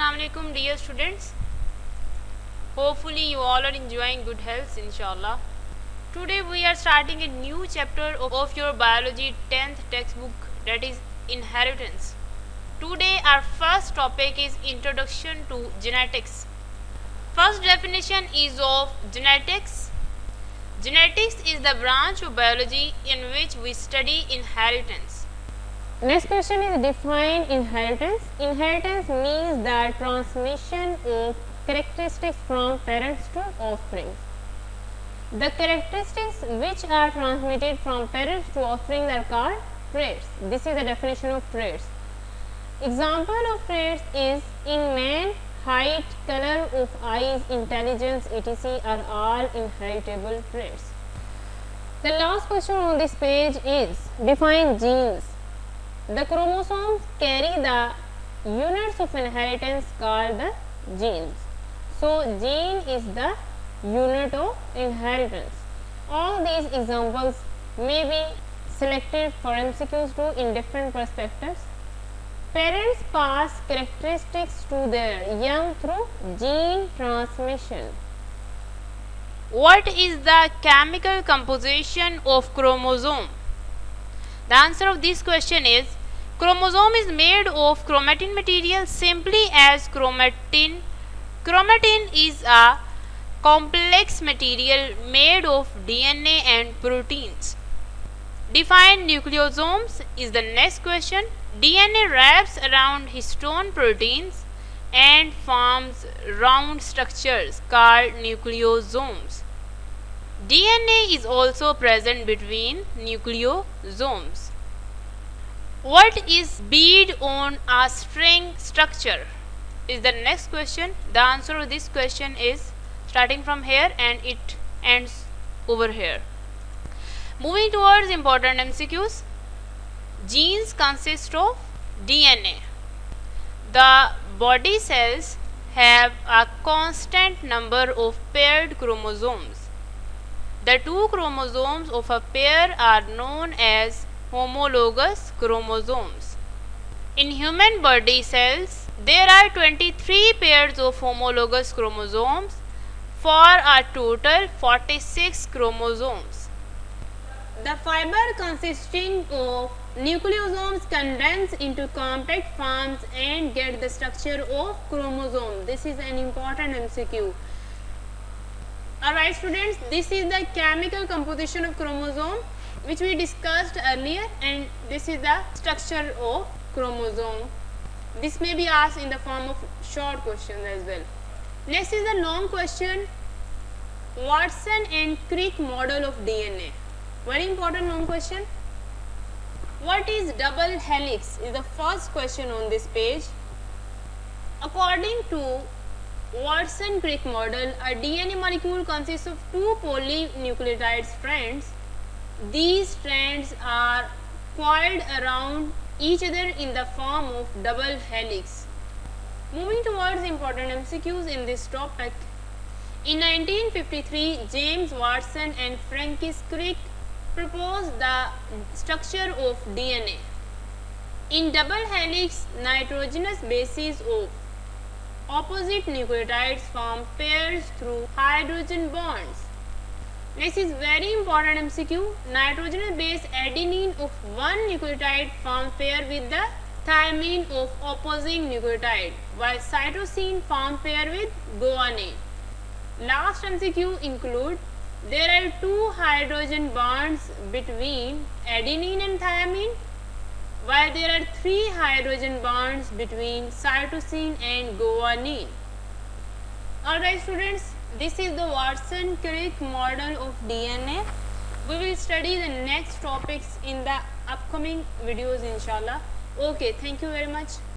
Assalamualaikum dear students. Hopefully you all are enjoying good health inshallah. Today we are starting a new chapter of your biology 10th textbook, that is inheritance. Today our first topic is introduction to genetics. First definition is of genetics. Genetics is the branch of biology in which we study inheritance. Next question is define inheritance. Inheritance means the transmission of characteristics from parents to offspring. The characteristics which are transmitted from parents to offspring are called traits. This is the definition of traits. Example of traits is in man, height, color of eyes, intelligence, etc. are all inheritable traits. The last question on this page is define genes. The chromosomes carry the units of inheritance called the genes. So, gene is the unit of inheritance. All these examples may be selected for MCQs too in different perspectives. Parents pass characteristics to their young through gene transmission. What is the chemical composition of chromosome? The answer of this question is chromosome is made of chromatin material simply as chromatin. Chromatin is a complex material made of DNA and proteins. Define nucleosomes is the next question. DNA wraps around histone proteins and forms round structures called nucleosomes. DNA is also present between nucleosomes. What is bead on a string structure is the next question. The answer of this question is starting from here and it ends over here. Moving towards important MCQs. Genes consist of DNA. The body cells have a constant number of paired chromosomes. The two chromosomes of a pair are known as homologous chromosomes. In human body cells, there are 23 pairs of homologous chromosomes for a total 46 chromosomes. The fiber consisting of nucleosomes condense into compact forms and get the structure of chromosome. This is an important MCQ. Alright students, this is the chemical composition of chromosome which we discussed earlier, and this is the structure of chromosome. This may be asked in the form of short questions as well. Next is the long question, Watson and Crick model of DNA. Very important long question. What is double helix is the first question on this page. According to Watson-Crick model, a DNA molecule consists of two polynucleotide strands. These strands are coiled around each other in the form of double helix. Moving towards important MCQs in this topic. In 1953, James Watson and Francis Crick proposed the structure of DNA. In double helix, nitrogenous bases of opposite nucleotides form pairs through hydrogen bonds. Next is very important MCQ. Nitrogenous base adenine of one nucleotide form pair with the thymine of opposing nucleotide, while cytosine form pair with guanine. Last MCQ include there are two hydrogen bonds between adenine and thymine, while there are three hydrogen bonds between cytosine and guanine. Alright students, this is the Watson-Crick model of DNA. We will study the next topics in the upcoming videos inshallah. Okay, thank you very much.